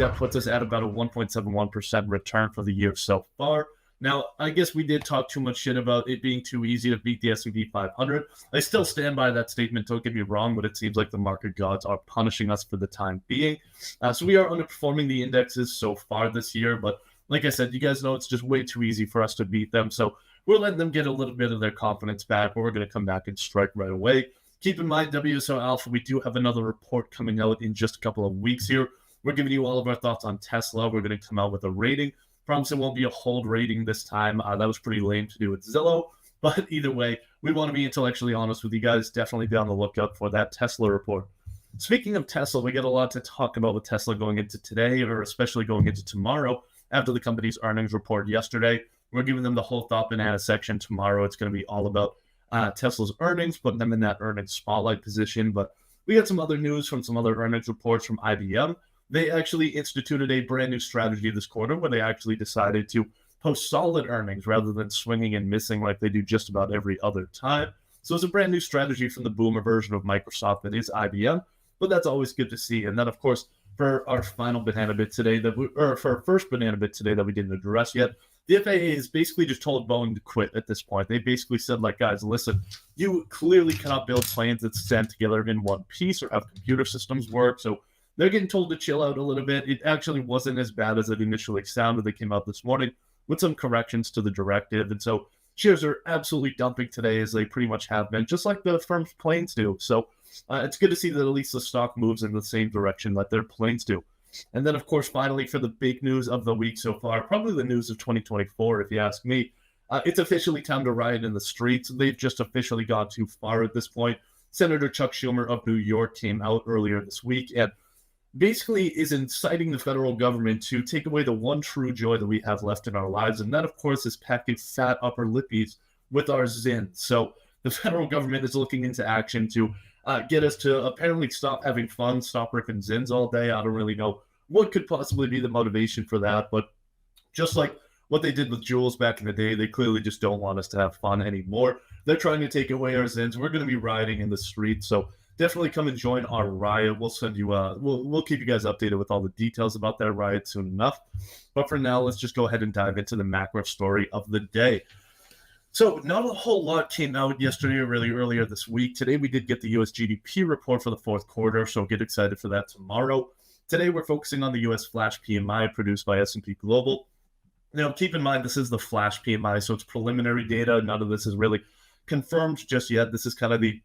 that puts us at about a 1.71% return for the year so far. Now, I guess we did talk too much shit about it being too easy to beat the S&P 500. I still stand by that statement, don't get me wrong, but it seems like the market gods are punishing us for the time being. So we are underperforming the indexes so far this year, but like I said, you guys know it's just way too easy for us to beat them. So we're letting them get a little bit of their confidence back, but we're going to come back and strike right away. Keep in mind, WSO Alpha, we do have another report coming out in just a couple of weeks here. We're giving you all of our thoughts on Tesla. We're going to come out with a rating. Promise it won't be a hold rating this time. That was pretty lame to do with Zillow. But either way, we want to be intellectually honest with you guys. Definitely be on the lookout for that Tesla report. Speaking of Tesla, we get a lot to talk about with Tesla going into today, or especially going into tomorrow after the company's earnings report yesterday. We're giving them the whole thought banana section tomorrow. It's going to be all about Tesla's earnings, putting them in that earnings spotlight position. But we got some other news from some other earnings reports from IBM. They actually instituted a brand new strategy this quarter where they actually decided to post solid earnings rather than swinging and missing like they do just about every other time. So it's a brand new strategy from the boomer version of Microsoft that is IBM, but that's always good to see. And then, of course, for our final banana bit today, for our first banana bit today that we didn't address yet, the FAA has basically just told Boeing to quit at this point. They basically said, like, guys, listen, you clearly cannot build planes that stand together in one piece or have computer systems work. So they're getting told to chill out a little bit. It actually wasn't as bad as it initially sounded. They came out this morning with some corrections to the directive. And so shares are absolutely dumping today, as they pretty much have been, just like the firm's planes do. So it's good to see that at least the stock moves in the same direction that their planes do. And then, of course, finally, for the big news of the week so far, probably the news of 2024, if you ask me, it's officially time to riot in the streets. They've just officially gone too far at this point. Senator Chuck Schumer of New York came out earlier this week and basically is inciting the federal government to take away the one true joy that we have left in our lives. And that, of course, is packing fat upper lippies with our Zyn. So the federal government is looking into action to get us to apparently stop having fun, stop ripping Zyns all day. I don't really know what could possibly be the motivation for that. But just like what they did with Juuls back in the day, they clearly just don't want us to have fun anymore. They're trying to take away our Zyns. We're going to be rioting in the streets. So definitely come and join our riot. We'll send you we'll keep you guys updated with all the details about that riot soon enough. But for now, let's just go ahead and dive into the macro story of the day. So not a whole lot came out yesterday or really earlier this week. Today we did get the US GDP report for the fourth quarter, so get excited for that tomorrow. Today we're focusing on the US Flash PMI produced by S&P Global. Now keep in mind this is the Flash PMI, so it's preliminary data. None of this is really confirmed just yet. This is kind of the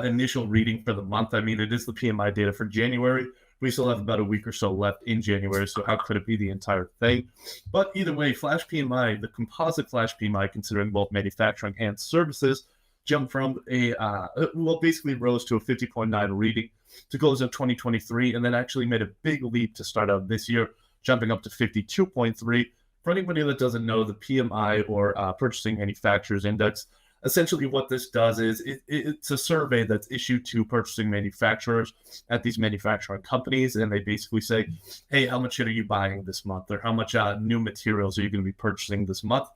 initial reading for the month. I mean, it is the PMI data for January. We still have about a week or so left in January, so how could it be the entire thing? But either way, Flash PMI, the composite Flash PMI, considering both manufacturing and services, jumped from basically rose to a 50.9 reading to close out 2023, and then actually made a big leap to start out this year, jumping up to 52.3. For anybody that doesn't know, the PMI, or Purchasing Manufacturers Index, essentially what this does is it's a survey that's issued to purchasing manufacturers at these manufacturing companies, and they basically say, hey, how much shit are you buying this month, or how much new materials are you going to be purchasing this month?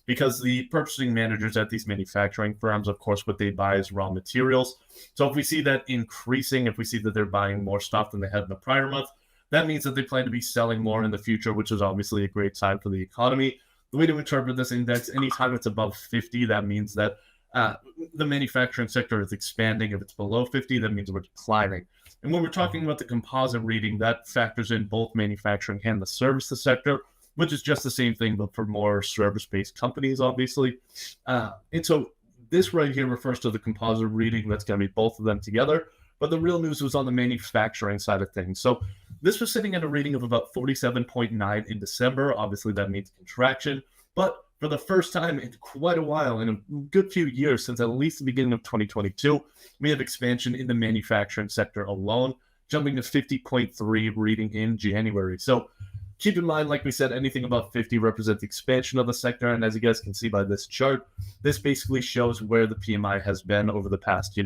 Because the purchasing managers at these manufacturing firms, of course, what they buy is raw materials. So if we see that increasing, if we see that they're buying more stuff than they had in the prior month, that means that they plan to be selling more in the future, which is obviously a great sign for the economy. The way to interpret this index, anytime it's above 50, that means that the manufacturing sector is expanding. If it's below 50, that means we're declining. And when we're talking about the composite reading, that factors in both manufacturing and the services sector, which is just the same thing, but for more service-based companies, obviously. And so this right here refers to the composite reading. That's going to be both of them together. But the real news was on the manufacturing side of things. So this was sitting at a reading of about 47.9 in December. Obviously, that means contraction. But for the first time in quite a while, in a good few years, since at least the beginning of 2022, we have expansion in the manufacturing sector alone, jumping to 50.3 reading in January. So keep in mind, like we said, anything above 50 represents expansion of the sector. And as you guys can see by this chart, this basically shows where the PMI has been over the past, a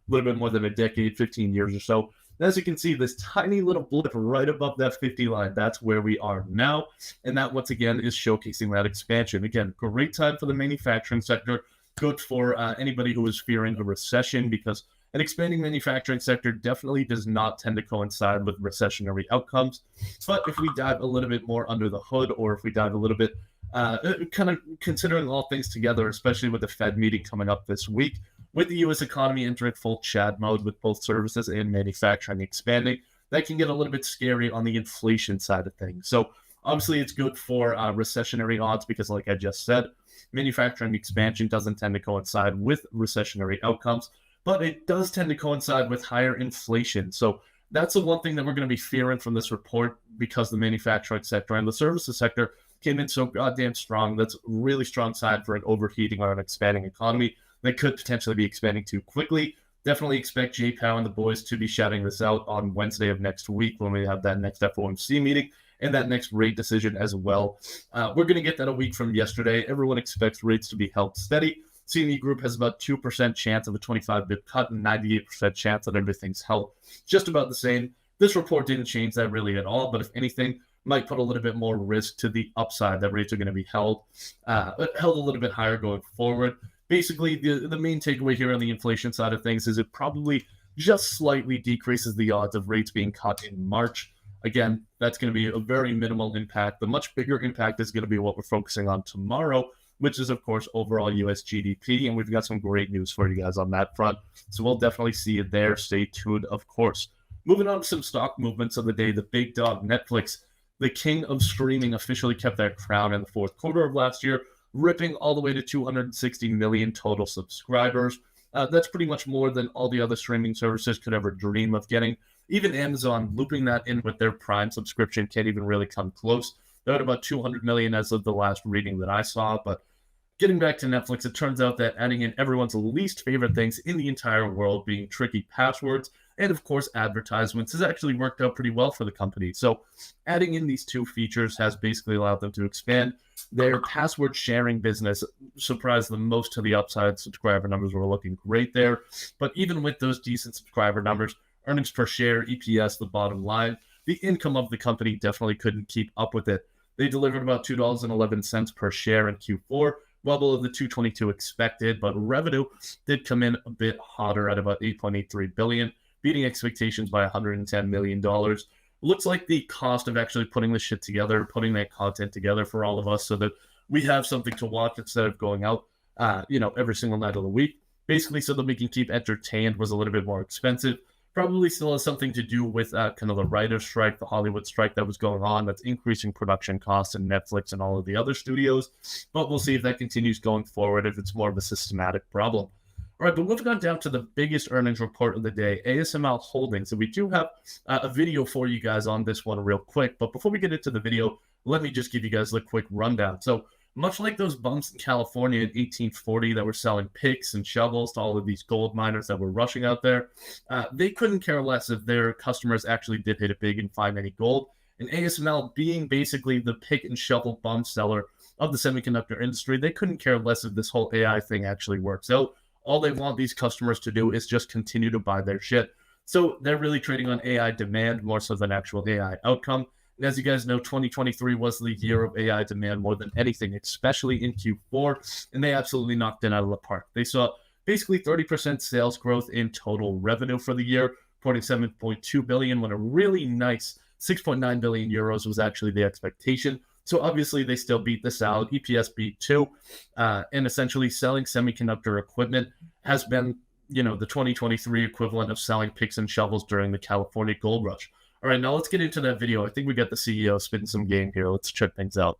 little bit more than a decade, 15 years or so. And as you can see, this tiny little blip right above that 50 line, that's where we are now. And that, once again, is showcasing that expansion. Again, great time for the manufacturing sector. Good for anybody who is fearing a recession, because An expanding manufacturing sector definitely does not tend to coincide with recessionary outcomes. But if we dive a little bit more under the hood, or if we dive a little bit kind of considering all things together, especially with the Fed meeting coming up this week, with the U.S. economy entering full Chad mode with both services and manufacturing expanding, that can get a little bit scary on the inflation side of things. So obviously it's good for recessionary odds because, like I just said, manufacturing expansion doesn't tend to coincide with recessionary outcomes, but it does tend to coincide with higher inflation. So that's the one thing that we're going to be fearing from this report, because the manufacturing sector and the services sector came in so goddamn strong. That's a really strong sign for an overheating or an expanding economy that could potentially be expanding too quickly. Definitely expect Jay Powell and the boys to be shouting this out on Wednesday of next week when we have that next FOMC meeting and that next rate decision as well. We're going to get that a week from yesterday. Everyone expects rates to be held steady. CME Group has about 2% chance of a 25 bip cut and 98% chance that everything's held just about the same. This report didn't change that really at all, but if anything, might put a little bit more risk to the upside that rates are going to be held a little bit higher going forward. Basically, the main takeaway here on the inflation side of things is it probably just slightly decreases the odds of rates being cut in March. Again, that's going to be a very minimal impact. The much bigger impact is going to be what we're focusing on tomorrow, which is, of course, overall U.S. GDP. And we've got some great news for you guys on that front. So we'll definitely see you there. Stay tuned, of course. Moving on to some stock movements of the day. The big dog, Netflix, the king of streaming, officially kept their crown in the fourth quarter of last year, ripping all the way to 260 million total subscribers. That's pretty much more than all the other streaming services could ever dream of getting. Even Amazon, looping that in with their Prime subscription, can't even really come close. They're at about 200 million as of the last reading that I saw. But getting back to Netflix, it turns out that adding in everyone's least favorite things in the entire world, being tricky passwords and, of course, advertisements, has actually worked out pretty well for the company. So adding in these two features has basically allowed them to expand their password sharing business. Surprised them most to the upside. Subscriber numbers were looking great there. But even with those decent subscriber numbers, earnings per share, EPS, the bottom line, the income of the company definitely couldn't keep up with it. They delivered about $2.11 per share in Q4, well below the $2.22 expected, but revenue did come in a bit hotter at about $8.83 billion, beating expectations by $110 million. Looks like the cost of actually putting this shit together, putting that content together for all of us so that we have something to watch instead of going out, every single night of the week, basically so that we can keep entertained, was a little bit more expensive. Probably still has something to do with kind of the writer's strike, the Hollywood strike that was going on, that's increasing production costs in Netflix and all of the other studios. But we'll see if that continues going forward, if it's more of a systematic problem. All right, but moving on down to the biggest earnings report of the day, ASML Holding. So we do have a video for you guys on this one real quick. But before we get into the video, let me just give you guys a quick rundown. So much like those bums in California in 1840 that were selling picks and shovels to all of these gold miners that were rushing out there, they couldn't care less if their customers actually did hit it big and find any gold. And ASML, being basically the pick and shovel bum seller of the semiconductor industry, they couldn't care less if this whole AI thing actually works out. All they want these customers to do is just continue to buy their shit. So they're really trading on AI demand more so than actual AI outcome. And as you guys know, 2023 was the year of AI demand more than anything, especially in Q4, and they absolutely knocked it out of the park. They saw basically 30% sales growth in total revenue for the year, reporting 7.2 billion, when a really nice 6.9 billion euros was actually the expectation. So obviously they still beat this out. EPS beat too, and essentially selling semiconductor equipment has been, the 2023 equivalent of selling picks and shovels during the California gold rush. All right, now let's get into that video. I think we got the CEO spitting some game here. Let's check things out.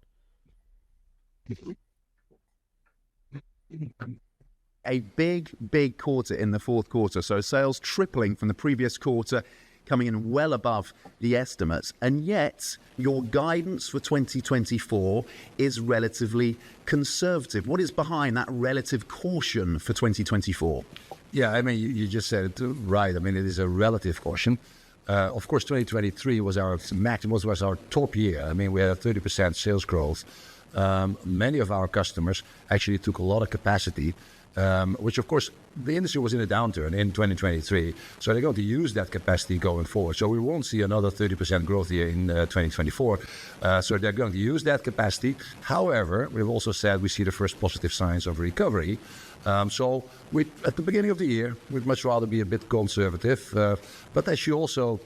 A big quarter in the fourth quarter. So sales tripling from the previous quarter, coming in well above the estimates. And yet your guidance for 2024 is relatively conservative. What is behind that relative caution for 2024? Yeah, I mean, you just said it right. I mean, it is a relative caution. Of course, 2023 was our was our top year. I mean, we had a 30% sales growth. Many of our customers actually took a lot of capacity which of course the industry was in a downturn in 2023. So they're going to use that capacity going forward. So we won't see another 30% growth year in 2024. So they're going to use that capacity. However, we've also said we see the first positive signs of recovery. So at the beginning of the year, we'd much rather be a bit conservative. But as you also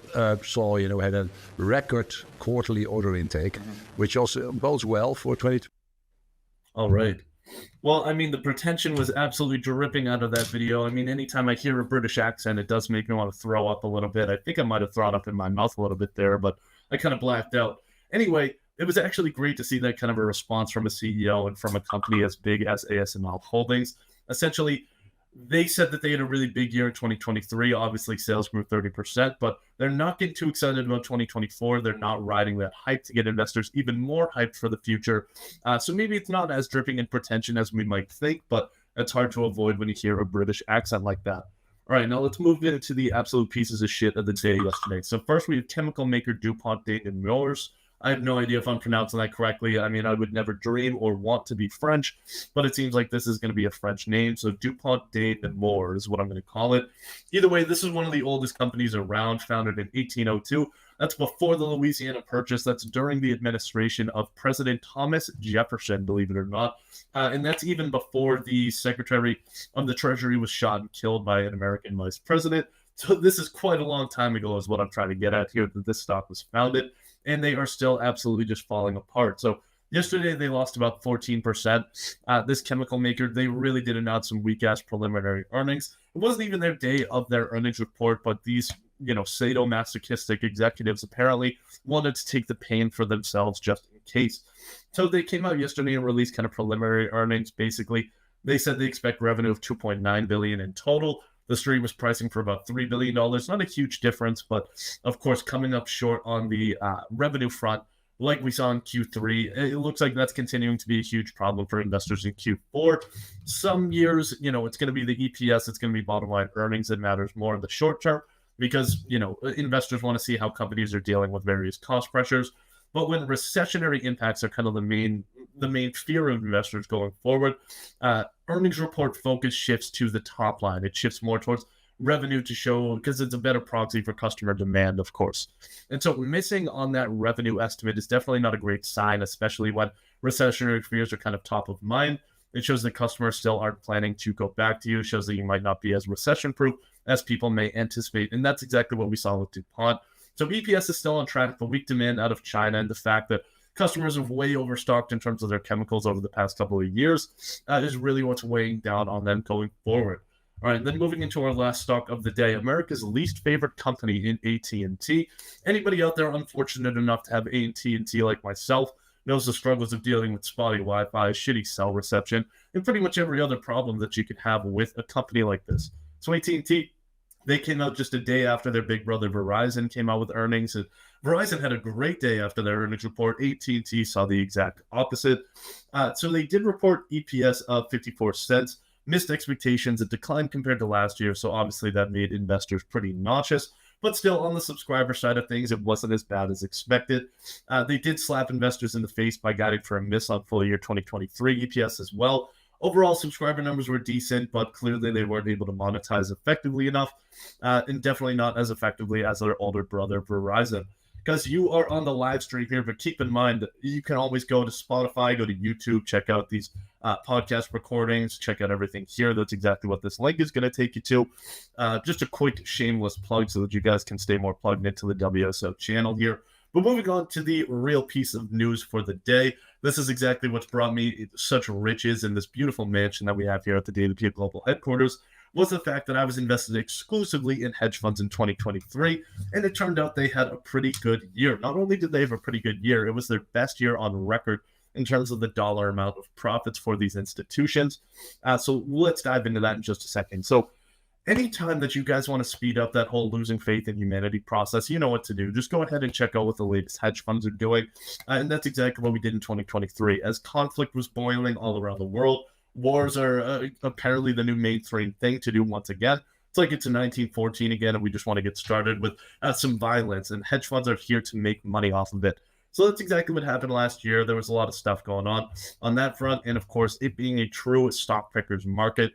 saw, had a record quarterly order intake, which also bodes well for 2020. All right. Well, I mean, the pretension was absolutely dripping out of that video. I mean, anytime I hear a British accent, it does make me want to throw up a little bit. I think I might have thrown up in my mouth a little bit there, but I kind of blacked out. Anyway, it was actually great to see that kind of a response from a CEO and from a company as big as ASML Holdings. Essentially, they said that they had a really big year in 2023. Obviously, sales grew 30%, but they're not getting too excited about 2024. They're not riding that hype to get investors even more hyped for the future. So maybe it's not as dripping in pretension as we might think, but it's hard to avoid when you hear a British accent like that. All right, now let's move into the absolute pieces of shit of the day yesterday. So first, we have chemical maker DuPont de Nemours. I have no idea if I'm pronouncing that correctly. I mean, I would never dream or want to be French, but it seems like this is going to be a French name. So DuPont de Nemours is what I'm going to call it. Either way, this is one of the oldest companies around, founded in 1802. That's before the Louisiana Purchase. That's during the administration of President Thomas Jefferson, believe it or not. And that's even before the Secretary of the Treasury was shot and killed by an American vice president. So this is quite a long time ago is what I'm trying to get at here, that this stock was founded. And they are still absolutely just falling apart. So yesterday, they lost about 14%. This chemical maker, they really did announce some weak-ass preliminary earnings. It wasn't even their day of their earnings report, but these, sadomasochistic executives apparently wanted to take the pain for themselves just in case. So they came out yesterday and released kind of preliminary earnings. Basically, they said they expect revenue of $2.9 billion in total. The street was pricing for about $3 billion. Not a huge difference, but of course, coming up short on the revenue front, like we saw in Q3, it looks like that's continuing to be a huge problem for investors in Q4. Some years, it's going to be the EPS, it's going to be bottom line earnings that matters more in the short term because, investors want to see how companies are dealing with various cost pressures. But when recessionary impacts are kind of the main fear of investors going forward, earnings report focus shifts to the top line. It shifts more towards revenue to show, because it's a better proxy for customer demand, of course. And so missing on that revenue estimate is definitely not a great sign, especially when recessionary fears are kind of top of mind. It shows that customers still aren't planning to go back to you. It shows that you might not be as recession-proof as people may anticipate. And that's exactly what we saw with DuPont. So EPS is still on track for weak demand out of China, and the fact that customers have way overstocked in terms of their chemicals over the past couple of years is really what's weighing down on them going forward. All right, then moving into our last stock of the day, America's least favorite company in AT&T. Anybody out there unfortunate enough to have AT&T like myself knows the struggles of dealing with spotty Wi-Fi, shitty cell reception, and pretty much every other problem that you could have with a company like this. So AT&T, they came out just a day after their big brother Verizon came out with earnings. And Verizon had a great day after their earnings report. AT&T saw the exact opposite. So they did report EPS of 54 cents, missed expectations. It declined compared to last year, so obviously that made investors pretty nauseous. But still, on the subscriber side of things, it wasn't as bad as expected. They did slap investors in the face by guiding for a miss on full year 2023 EPS as well. Overall, subscriber numbers were decent, but clearly they weren't able to monetize effectively enough, and definitely not as effectively as their older brother, Verizon. Because you are on the live stream here, but keep in mind, you can always go to Spotify, go to YouTube, check out these podcast recordings, check out everything here. That's exactly what this link is going to take you to. Just a quick shameless plug so that you guys can stay more plugged into the WSO channel here. But moving on to the real piece of news for the day, this is exactly what's brought me such riches in this beautiful mansion that we have here at the DWP Global Headquarters, was the fact that I was invested exclusively in hedge funds in 2023, and it turned out they had a pretty good year. Not only did they have a pretty good year, it was their best year on record in terms of the dollar amount of profits for these institutions. So let's dive into that in just a second. So anytime that you guys want to speed up that whole losing faith in humanity process, you know what to do. Just go ahead and check out what the latest hedge funds are doing. And that's exactly what we did in 2023. As conflict was boiling all around the world, wars are apparently the new mainstream thing to do once again. It's like it's in 1914 again, and we just want to get started with some violence. And hedge funds are here to make money off of it. So that's exactly what happened last year. There was a lot of stuff going on that front. And of course, it being a true stock pickers market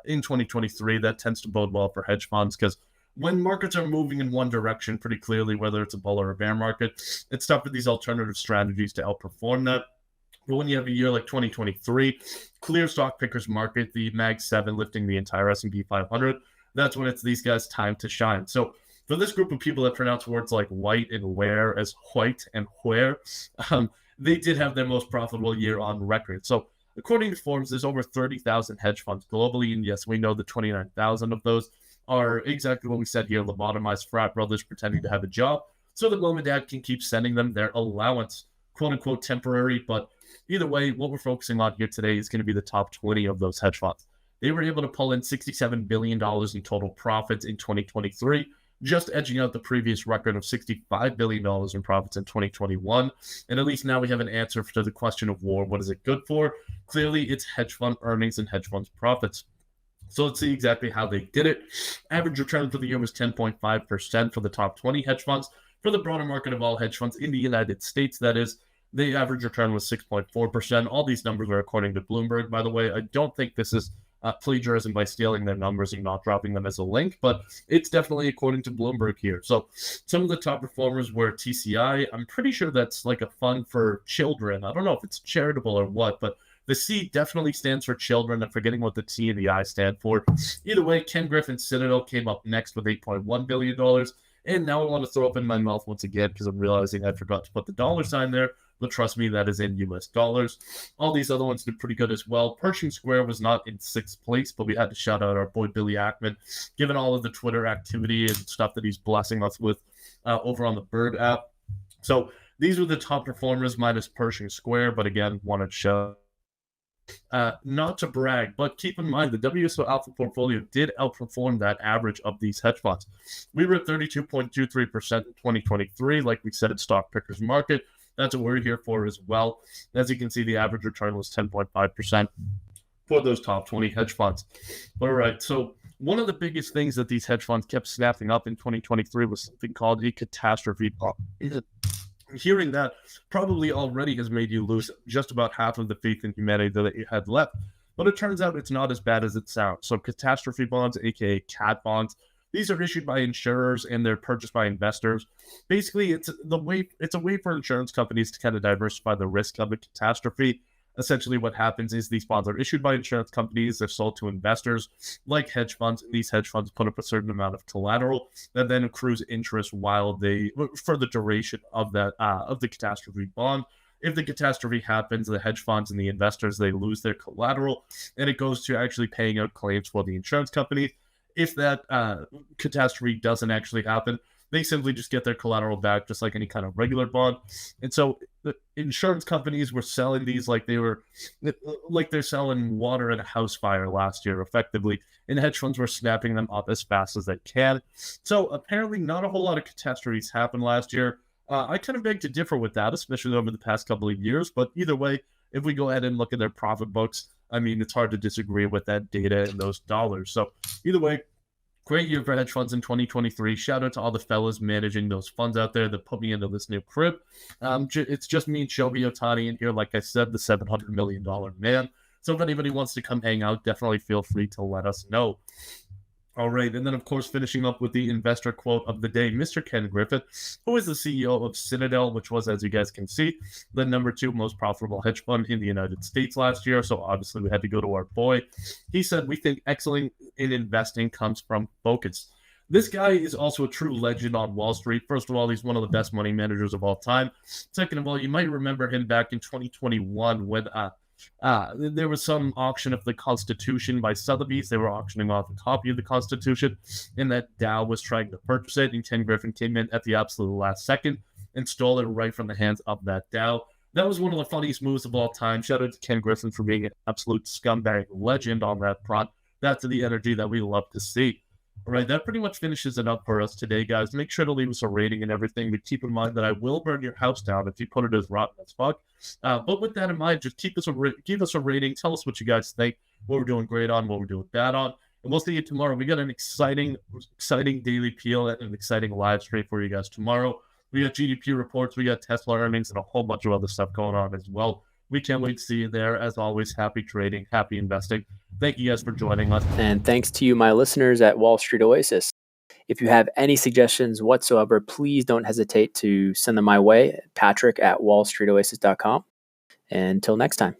in 2023, that tends to bode well for hedge funds because when markets are moving in one direction pretty clearly, whether it's a bull or a bear market, it's tough for these alternative strategies to outperform that. But when you have a year like 2023, clear stock pickers market, the Mag 7 lifting the entire S&P 500, that's when it's these guys' time to shine. So for this group of people that pronounce words like white and where as white and where, they did have their most profitable year on record. So according to Forbes, there's over 30,000 hedge funds globally. And yes, we know that 29,000 of those are exactly what we said here, lobotomized frat brothers pretending to have a job so that mom and dad can keep sending them their allowance, quote unquote temporary. But either way, what we're focusing on here today is going to be the top 20 of those hedge funds. They were able to pull in $67 billion in total profits in 2023, just edging out the previous record of $65 billion in profits in 2021. And at least now we have an answer to the question of war. What is it good for? Clearly, it's hedge fund earnings and hedge funds profits. So let's see exactly how they did it. Average return for the year was 10.5% for the top 20 hedge funds. For the broader market of all hedge funds in the United States, that is, the average return was 6.4%. All these numbers are according to Bloomberg, by the way. I don't think this is plagiarism by stealing their numbers and not dropping them as a link, but it's definitely according to Bloomberg here. So some of the top performers were TCI. I'm pretty sure that's like a fund for children. I don't know if it's charitable or what, but the C definitely stands for children. I'm forgetting what the T and the I stand for. Either way, Ken Griffin Citadel came up next with $8.1 billion. And now I want to throw up in my mouth once again because I'm realizing I forgot to put the dollar sign there. But trust me, that is in US dollars. All these other ones did pretty good as well. Pershing Square was not in sixth place, but we had to shout out our boy Billy Ackman, given all of the Twitter activity and stuff that he's blessing us with over on the Bird app. So these were the top performers minus Pershing Square, but again, wanted to show. Not to brag, but keep in mind the WSO Alpha portfolio did outperform that average of these hedge funds. We were at 32.23% in 2023, like we said at Stock Pickers Market. That's what we're here for as well. As you can see, the average return was 10.5% for those top 20 hedge funds. All right, so one of the biggest things that these hedge funds kept snapping up in 2023 was something called a catastrophe bond. Hearing that probably already has made you lose just about half of the faith in humanity that you had left. But it turns out it's not as bad as it sounds. So catastrophe bonds, aka CAT bonds, these are issued by insurers and they're purchased by investors. Basically, it's a way for insurance companies to kind of diversify the risk of a catastrophe. Essentially, what happens is these bonds are issued by insurance companies. They're sold to investors like hedge funds. And these hedge funds put up a certain amount of collateral that then accrues interest for the duration of that of the catastrophe bond. If the catastrophe happens, the hedge funds and the investors, they lose their collateral, and it goes to actually paying out claims for the insurance company. If that catastrophe doesn't actually happen, they simply just get their collateral back, just like any kind of regular bond. And so the insurance companies were selling these like they're selling water in a house fire last year, effectively. And hedge funds were snapping them up as fast as they can. So apparently not a whole lot of catastrophes happened last year. I kind of beg to differ with that, especially over the past couple of years. But either way, if we go ahead and look at their profit books, I mean, it's hard to disagree with that data and those dollars. So either way, great year for hedge funds in 2023. Shout out to all the fellas managing those funds out there that put me into this new crib. It's just me and Shohei Ohtani in here, like I said, the $700 million man. So if anybody wants to come hang out, definitely feel free to let us know. All right, and then, of course, finishing up with the investor quote of the day, Mr. Ken Griffin, who is the CEO of Citadel, which was, as you guys can see, the number 2 most profitable hedge fund in the United States last year. So obviously we had to go to our boy. He said, "We think excelling in investing comes from focus." This guy is also a true legend on Wall Street. First of all, he's one of the best money managers of all time. Second of all, you might remember him back in 2021 when there was some auction of the Constitution by Sotheby's. They were auctioning off a copy of the Constitution, and that Dow was trying to purchase it, and Ken Griffin came in at the absolute last second and stole it right from the hands of that Dow. That was one of the funniest moves of all time. Shout out to Ken Griffin for being an absolute scumbag legend on that front. That's the energy that we love to see. All right, that pretty much finishes it up for us today, guys. Make sure to leave us a rating and everything, but keep in mind that I will burn your house down if you put it as rotten as fuck. But with that in mind, just give us a rating. Tell us what you guys think, what we're doing great on, what we're doing bad on, and we'll see you tomorrow. We got an exciting daily peel and an exciting live stream for you guys tomorrow. We got GDP reports, we got Tesla earnings, and a whole bunch of other stuff going on as well. We can't wait to see you there. As always, happy trading, happy investing. Thank you guys for joining us. And thanks to you, my listeners at Wall Street Oasis. If you have any suggestions whatsoever, please don't hesitate to send them my way, Patrick at wallstreetoasis.com. Until next time.